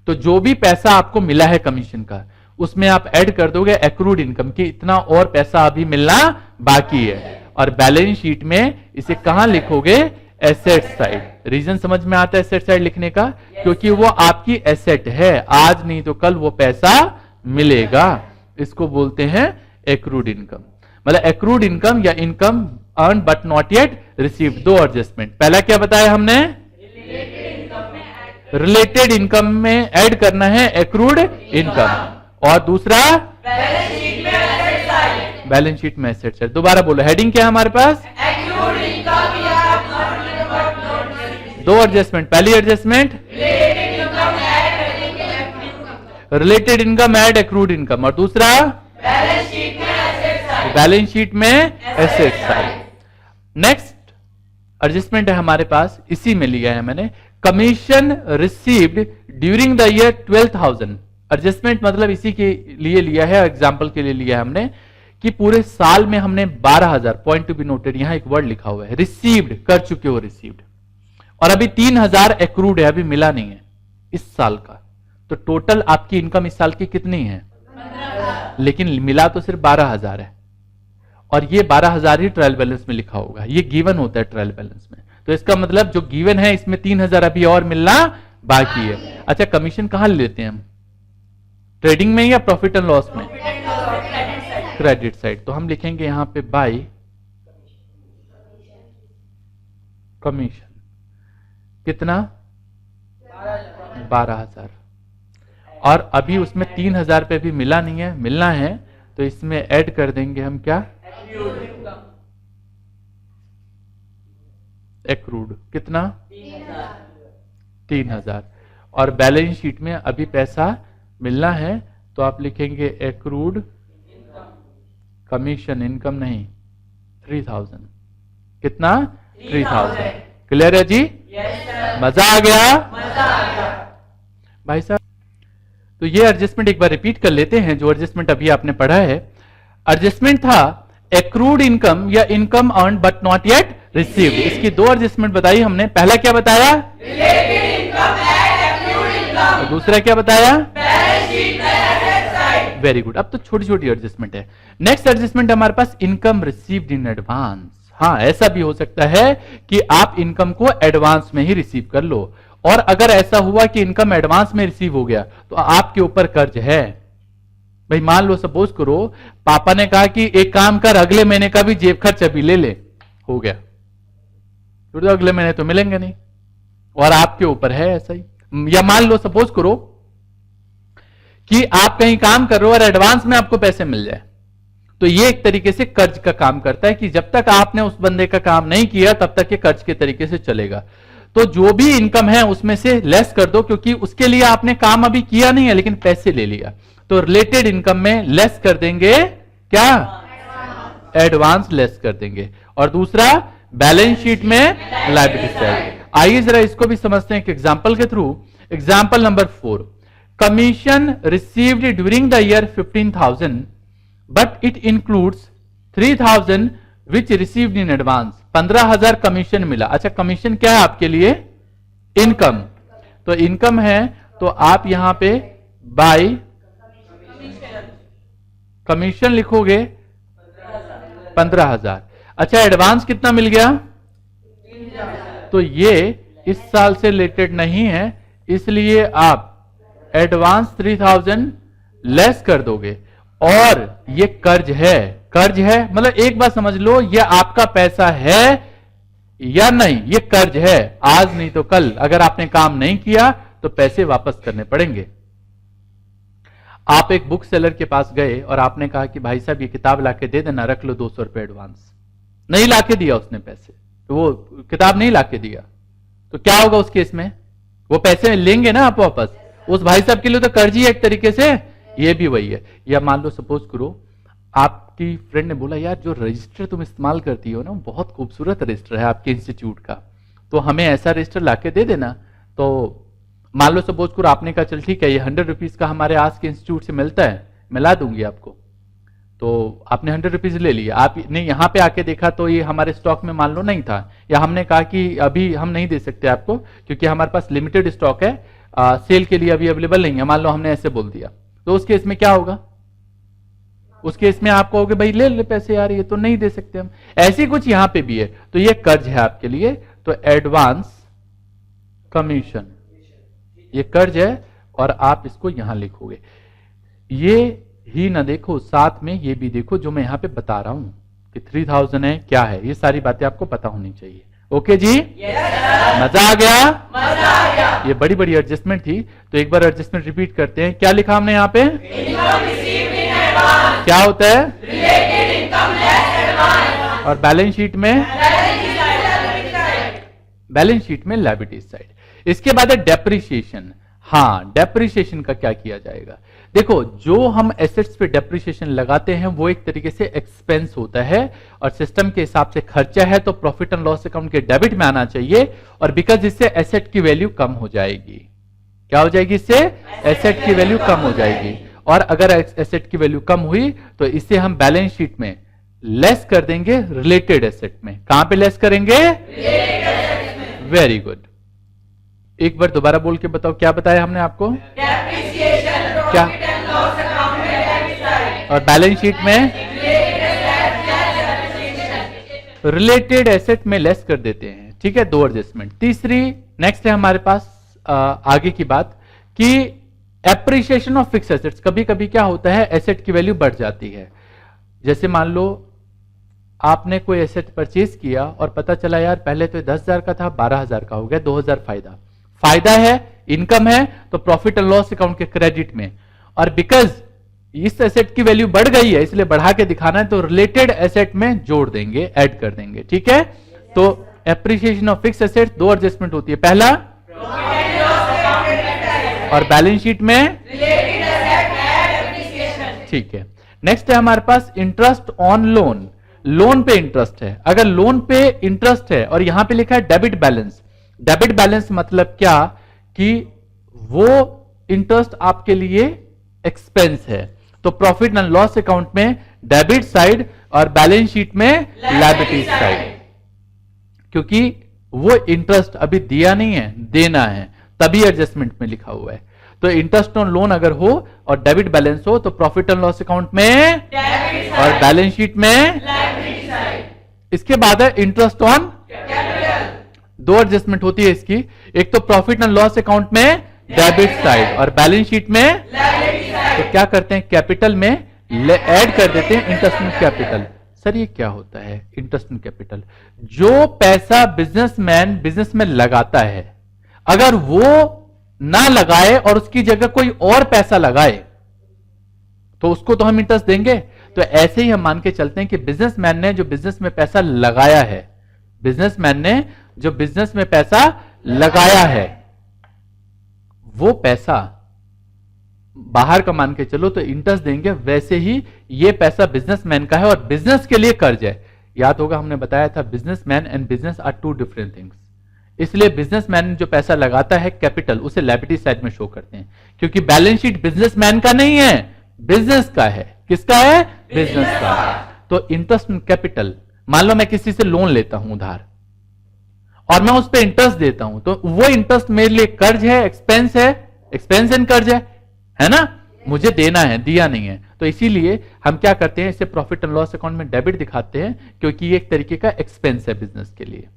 तो जो भी पैसा आपको मिला है कमीशन का उसमें आप ऐड कर दोगे एक्रूड इनकम की, इतना और पैसा अभी मिलना बाकी है, और बैलेंस शीट में इसे कहां लिखोगे? Asset side. रीजन समझ में आता है एसेट साइड लिखने का? क्योंकि वो आपकी एसेट है, आज नहीं तो कल वो पैसा मिलेगा। इसको बोलते हैं एक्रूड इनकम। मतलब एक्रूड इनकम या income earn but not yet received. दो एडजस्टमेंट। पहला क्या बताया हमने? रिलेटेड इनकम में ऐड करना है एक्रूड इनकम, और दूसरा बैलेंस शीट में एसेट साइड। दोबारा बोलो, हेडिंग क्या है हमारे पास? दो एडजस्टमेंट। पहली adjustment related income add accrued income, और दूसरा बैलेंस शीट में एसेट साइड। नेक्स्ट एडजस्टमेंट है हमारे पास, इसी में लिया है मैंने, commission received during the year 12,000। Adjustment मतलब इसी के लिए लिया है, एग्जांपल के लिए लिया है हमने कि पूरे साल में हमने 12,000, पॉइंट टू बी नोटेड, यहां एक वर्ड लिखा हुआ है, रिसीव्ड कर चुके हो, रिसीव्ड, और अभी 3,000 एक्रूड है, अभी मिला नहीं है इस साल का। तो टोटल आपकी इनकम इस साल की कितनी है? 15,000, लेकिन मिला तो सिर्फ 12,000 है, और ये 12,000 ही ट्रायल बैलेंस में लिखा होगा, ये गिवन होता है ट्रायल बैलेंस में। तो इसका मतलब जो गिवन है इसमें 3,000 अभी और मिलना बाकी है। अच्छा, कमीशन कहाँ लेते हैं हम? ट्रेडिंग में या प्रॉफिट एंड लॉस में? Credit side. तो हम लिखेंगे यहां पे बाय कमीशन। कितना? 12,000। और अभी उसमें 3,000 पे भी मिला नहीं है, मिलना है तो इसमें ऐड कर देंगे हम क्या? एक्रूड। कितना? 3,000। और बैलेंस शीट में अभी पैसा मिलना है तो आप लिखेंगे एक्रूड कमीशन इनकम नहीं, 3,000। कितना? 3,000। क्लियर है जी? मजा आ गया? भाई साहब, तो ये एडजस्टमेंट एक बार रिपीट कर लेते हैं जो एडजस्टमेंट अभी आपने पढ़ा है। एडजस्टमेंट था एक्रूड इनकम या income earn but not yet received. इसकी दो एडजस्टमेंट बताई हमने। पहला क्या बताया? Related income and accrued income. दूसरा क्या बताया? बैलेंस शीट में एसेट साइड। Very good. अब तो छोटी छोटी एडजस्टमेंट है। नेक्स्ट एडजस्टमेंट हमारे पास इनकम रिसीव्ड इन एडवांस। हाँ, ऐसा भी हो सकता है कि आप इनकम को एडवांस में ही रिसीव कर लो। और अगर ऐसा हुआ कि इनकम एडवांस में रिसीव हो गया तो आपके ऊपर कर्ज है। भाई मान लो, सपोज करो पापा ने कहा कि एक काम कर, अगले महीने का भी जेब खर्च अभी ले ले, हो गया, तो अगले महीने तो मिलेंगे नहीं और आपके ऊपर है ऐसा ही। या मान लो सपोज करो कि आप कहीं काम कर रहे हो और एडवांस में आपको पैसे मिल जाए, तो ये एक तरीके से कर्ज का काम करता है कि जब तक आपने उस बंदे का काम नहीं किया तब तक ये कर्ज के तरीके से चलेगा। तो जो भी इनकम है उसमें से लेस कर दो, क्योंकि उसके लिए आपने काम अभी किया नहीं है लेकिन पैसे ले लिया। तो रिलेटेड इनकम में लेस कर देंगे क्या? एडवांस लेस कर देंगे। और दूसरा बैलेंस शीट में लायबिलिटी साइड। आइए जरा इसको भी समझते हैं एक एग्जांपल के through. Example number 4, commission received during the year 15,000 but it includes 3,000 which received in advance. 15,000 commission मिला। अच्छा, कमीशन क्या है आपके लिए? इनकम। तो इनकम है तो आप यहां पे बाय कमीशन लिखोगे 15,000। अच्छा, एडवांस कितना मिल गया? तो ये इस साल से रिलेटेड नहीं है, इसलिए आप एडवांस 3,000 लेस कर दोगे। और ये कर्ज है। कर्ज है मतलब एक बात समझ लो, ये आपका पैसा है या नहीं, ये कर्ज है। आज नहीं तो कल अगर आपने काम नहीं किया तो पैसे वापस करने पड़ेंगे। आप एक बुक सेलर के पास गए और आपने कहा कि भाई साहब ये किताब लाके दे देना, रख लो 200 रुपए एडवांस। नहीं लाके दिया उसने पैसे, तो वो किताब नहीं लाके दिया, तो क्या होगा उस केस में? वो पैसे लेंगे ना आप वापस। उस भाई साहब के लिए तो कर्ज ही एक तरीके से, ये भी वही है। या मान लो सपोज करो आपकी फ्रेंड ने बोला, यार जो रजिस्टर तुम इस्तेमाल करती हो ना बहुत खूबसूरत रजिस्टर है आपके इंस्टीट्यूट का, तो हमें ऐसा रजिस्टर लाके दे देना। तो मान लो सपोज करो आपने कहा चल ठीक है, ये 100 रुपीज का हमारे आज के इंस्टीट्यूट से मिलता है, मैं ला दूंगी आपको। तो आपने 100 रुपीज ले लिया, आपने यहां पे आके देखा तो ये हमारे स्टॉक में मान लो नहीं था, या हमने कहा कि अभी हम नहीं दे सकते आपको क्योंकि हमारे पास लिमिटेड स्टॉक है, सेल के लिए अभी अवेलेबल नहीं है, मान लो हमने ऐसे बोल दिया। तो उस केस में क्या होगा? उस केस में आप कहोगे भाई ले ले पैसे यार, ये तो नहीं दे सकते हम। ऐसी कुछ यहां पे भी है, तो ये कर्ज है आपके लिए। तो एडवांस कमीशन ये कर्ज है और आप इसको यहां लिखोगे। ये ही ना देखो, साथ में ये भी देखो जो मैं यहां पे बता रहा हूं कि 3,000 है क्या है, ये सारी बातें आपको पता होनी चाहिए। ओके जी? मजा आ गया? मजा आ गया। ये बड़ी बड़ी एडजस्टमेंट थी, तो एक बार एडजस्टमेंट रिपीट करते हैं। क्या लिखा हमने यहाँ पे? Income received in advance. क्या होता है? Related income less advance. और बैलेंस शीट में? बैलेंस शीट में लायबिलिटी साइड। इसके बाद है डेप्रिसिएशन। हाँ, डेप्रिसिएशन का क्या किया जाएगा? देखो, जो हम एसेट्स पे डेप्रिसिएशन लगाते हैं वो एक तरीके से एक्सपेंस होता है और सिस्टम के हिसाब से खर्चा है, तो प्रॉफिट एंड लॉस अकाउंट के डेबिट में आना चाहिए। और बिकॉज इससे एसेट की वैल्यू कम हो जाएगी। क्या हो जाएगी? इससे एसेट की वैल्यू कम हो जाएगी। और अगर एसेट की वैल्यू कम हुई तो इसे हम बैलेंस शीट में लेस कर देंगे रिलेटेड एसेट में। कहां पे लेस करेंगे? Very good. एक बार दोबारा बोल के बताओ, क्या बताया हमने आपको? डेप्रिसिएशन, क्या? प्रॉफिट एंड लॉस अकाउंट में डेबिट साइड। और बैलेंस शीट में रिलेटेड एसेट में लेस कर देते हैं। ठीक है, दो एडजस्टमेंट। तीसरी नेक्स्ट है हमारे पास आगे की बात कि एप्रिसिएशन ऑफ फिक्स एसेट्स, कभी कभी क्या होता है एसेट की वैल्यू बढ़ जाती है। जैसे मान लो आपने कोई एसेट परचेज किया और पता चला यार पहले तो 10,000 का था 12,000 का हो गया, 2,000 फायदा है, इनकम है, तो प्रॉफिट एंड लॉस अकाउंट के क्रेडिट में। और बिकॉज इस एसेट की वैल्यू बढ़ गई है इसलिए बढ़ा के दिखाना है तो रिलेटेड एसेट में जोड़ देंगे, ऐड कर देंगे, ठीक है। तो एप्रिसिएशन ऑफ फिक्स एसेट दो एडजस्टमेंट होती है, पहला और बैलेंस शीट में, ठीक है। नेक्स्ट है हमारे पास इंटरेस्ट ऑन लोन, लोन पे इंटरेस्ट है। अगर लोन पे इंटरेस्ट है और यहां पे लिखा है डेबिट बैलेंस, डेबिट बैलेंस मतलब क्या कि वो इंटरेस्ट आपके लिए एक्सपेंस है, तो प्रॉफिट एंड लॉस अकाउंट में डेबिट साइड और बैलेंस शीट में लायबिलिटी साइड, क्योंकि वो इंटरेस्ट अभी दिया नहीं है, देना है, तभी एडजस्टमेंट में लिखा हुआ है। तो इंटरेस्ट ऑन लोन अगर हो और डेबिट बैलेंस हो तो प्रॉफिट एंड लॉस अकाउंट में और बैलेंस शीट में। इसके बाद है इंटरेस्ट ऑन, दो एडजस्टमेंट होती है इसकी, एक तो प्रॉफिट एंड लॉस अकाउंट में डेबिट साइड और बैलेंस शीट में, तो क्या करते हैं कैपिटल में ऐड कर देते हैं इंटरेस्ट इन कैपिटल। सर ये क्या होता है इंटरेस्ट इन कैपिटल? जो पैसा बिजनेसमैन बिजनेस में लगाता है अगर वो ना लगाए और उसकी जगह कोई और पैसा लगाए तो उसको तो हम इंटरेस्ट देंगे। तो ऐसे ही हम मान के चलते हैं कि बिजनेसमैन ने जो बिजनेस में पैसा लगाया है, बिजनेसमैन ने जो बिजनेस में पैसा लगाया है वो पैसा बाहर का मान के चलो तो इंटरेस्ट देंगे। वैसे ही ये पैसा बिजनेसमैन का है और बिजनेस के लिए कर्ज है। याद होगा हमने बताया था businessman and business are two different things, इसलिए बिजनेसमैन जो पैसा लगाता है कैपिटल उसे लायबिलिटी साइड में शो करते हैं, क्योंकि बैलेंस शीट बिजनेसमैन का नहीं है, बिजनेस का है। किसका है? बिजनेस का। तो इंटरेस्ट इन कैपिटल, मान लो मैं किसी से लोन लेता हूं उधार और मैं उस पर इंटरेस्ट देता हूं, तो वो इंटरेस्ट मेरे लिए कर्ज है, एक्सपेंस है, एक्सपेंस एंड कर्ज है ना, मुझे देना है, दिया नहीं है। तो इसीलिए हम क्या करते हैं, इसे प्रॉफिट एंड लॉस अकाउंट में डेबिट दिखाते हैं, क्योंकि ये एक तरीके का एक्सपेंस है बिजनेस के लिए।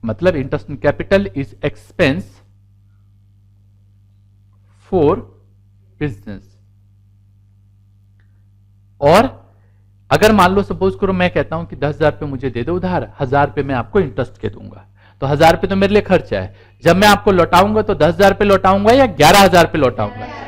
मतलब interest in capital is expense for business. और अगर मान लो सपोज करो मैं कहता हूं कि 10,000 रुपये मुझे दे दो उधार, 1,000 रुपये मैं आपको इंटरेस्ट के दूंगा, तो 1,000 रुपये तो मेरे लिए खर्चा है। जब मैं आपको लौटाऊंगा तो 10,000 रुपये लौटाऊंगा या 11,000 रुपये लौटाऊंगा?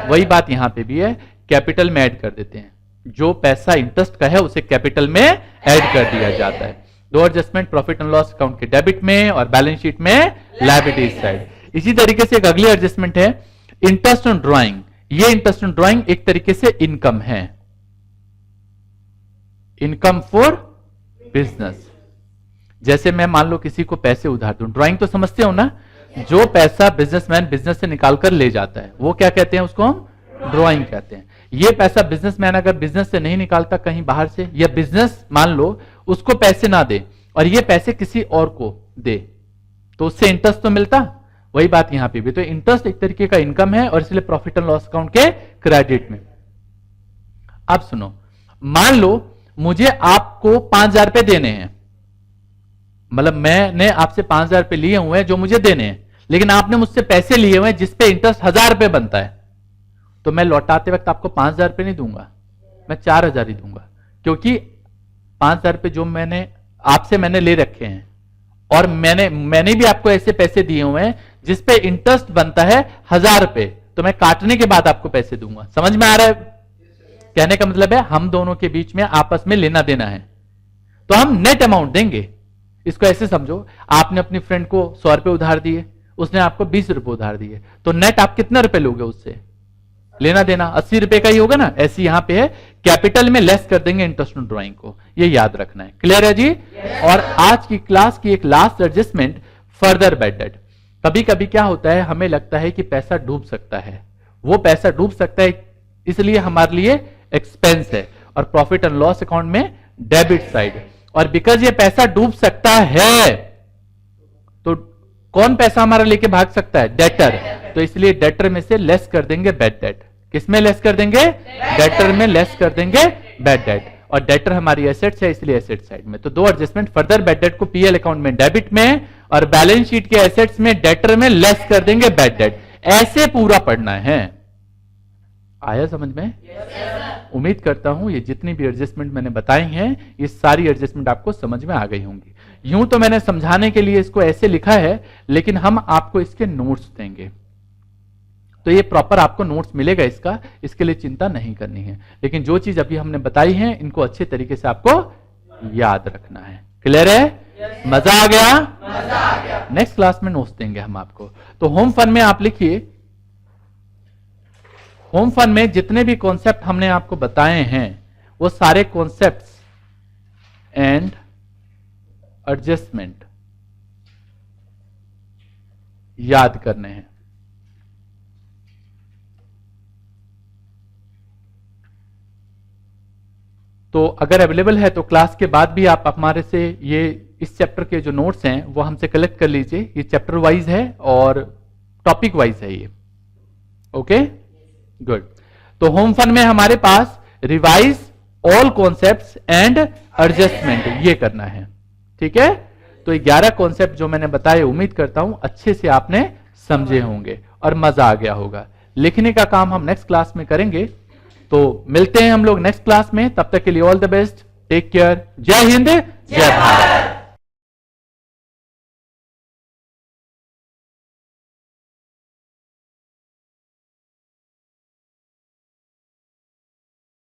वही बात यहां पे भी है, कैपिटल में ऐड कर देते हैं। जो पैसा इंटरेस्ट का है उसे कैपिटल में ऐड कर दिया जाता है। दो adjustment profit and loss account के डेबिट में और बैलेंस शीट में लायबिलिटी साइड। इसी तरीके से एक अगली एडजस्टमेंट है इंटरेस्ट ऑन ड्राइंग। ये इंटरेस्ट ऑन ड्राइंग एक तरीके से इनकम है, इनकम फॉर बिजनेस। जैसे मैं मान लो किसी को पैसे उधार दूं, ड्राइंग तो समझते हो ना, जो पैसा बिजनेसमैन बिजनेस से निकाल कर ले जाता है वो क्या कहते हैं, उसको हम ड्राइंग कहते हैं। ये पैसा बिजनेसमैन अगर बिजनेस से नहीं निकालता कहीं बाहर से, या बिजनेस मान लो उसको पैसे ना दे और ये पैसे किसी और को दे, तो उससे इंटरेस्ट तो मिलता। वही बात यहां पे भी, तो इंटरेस्ट एक तरीके का इनकम है और इसलिए प्रॉफिट एंड लॉस अकाउंट के क्रेडिट में। अब सुनो, मान लो मुझे आपको 5,000 रुपए देने हैं, मतलब मैंने आपसे 5,000 रुपए लिए हुए हैं जो मुझे देने हैं, लेकिन आपने मुझसे पैसे लिए हुए हैं जिसपे इंटरेस्ट 1,000 रुपए बनता है, तो मैं लौटाते वक्त आपको 5,000 रुपए नहीं दूंगा, मैं 4,000 ही दूंगा, क्योंकि 5,000 रुपए जो मैंने ले रखे हैं और मैंने भी आपको ऐसे पैसे दिए हुए हैं जिसपे इंटरेस्ट बनता है 1,000 रुपए, तो मैं काटने के बाद आपको पैसे दूंगा। समझ में आ रहा है? कहने का मतलब है हम दोनों के बीच में आपस में लेना देना है, तो हम नेट अमाउंट देंगे। इसको ऐसे समझो, आपने अपनी फ्रेंड को 100 रुपए उधार दिए, उसने आपको 20 रुपए उधार दिए, तो नेट आप कितना रुपए लोगे उससे? लेना देना 80 रुपए का ही होगा ना। ऐसे यहां पे है, कैपिटल में लेस कर देंगे इंटरेस्ट ऑन ड्राइंग को, ये याद रखना है। क्लियर है जी? और आज की क्लास की एक last adjustment, further bad debt. कभी कभी क्या होता है, हमें लगता है कि पैसा डूब सकता है, वो पैसा डूब सकता है इसलिए हमारे लिए एक्सपेंस है और प्रॉफिट एंड लॉस अकाउंट में डेबिट साइड। और बिकॉज ये पैसा डूब सकता है तो कौन पैसा हमारा लेके भाग सकता है? डेटर। तो इसलिए डेटर में से लेस कर देंगे बैड डेट। किसमें लेस कर देंगे? डेटर में लेस कर देंगे बैड डेट। और डेटर हमारी एसेट्स है इसलिए एसेट साइड में। तो दो एडजस्टमेंट, फर्दर बैड डेट को पीएल अकाउंट में डेबिट में और बैलेंस शीट के एसेट्स में डेटर में लेस कर देंगे बैड डेट। ऐसे पूरा पढ़ना है। आया समझ में? उम्मीद करता हूं ये जितनी भी एडजस्टमेंट मैंने बताई हैं ये सारी एडजस्टमेंट आपको समझ में आ गई होंगी। यूं तो मैंने समझाने के लिए इसको ऐसे लिखा है, लेकिन हम आपको इसके नोट्स देंगे, तो ये प्रॉपर आपको नोट्स मिलेगा इसके लिए चिंता नहीं करनी है। लेकिन जो चीज अभी हमने बताई है इनको अच्छे तरीके से आपको याद रखना है। क्लियर है? मजा आ गया? मजा आ गया। नेक्स्ट क्लास में नोट्स देंगे हम आपको। तो होम फन में आप लिखिए, होम फन में जितने भी कॉन्सेप्ट हमने आपको बताए हैं वो सारे कॉन्सेप्ट्स एंड एडजस्टमेंट याद करने हैं। तो अगर अवेलेबल है तो क्लास के बाद भी आप हमारे से ये इस चैप्टर के जो नोट्स हैं वो हमसे कलेक्ट कर लीजिए। ये चैप्टर वाइज है और टॉपिक वाइज है ये। Okay, good. तो होम फन में हमारे पास revise all concepts and adjustment ये करना है। ठीक है? तो 11 कॉन्सेप्ट जो मैंने बताए उम्मीद करता हूं अच्छे से आपने समझे होंगे और मजा आ गया होगा। लिखने का काम हम नेक्स्ट क्लास में करेंगे। तो मिलते हैं हम लोग नेक्स्ट क्लास में। तब तक के लिए all the best, take care, जय हिंद, जय भारत।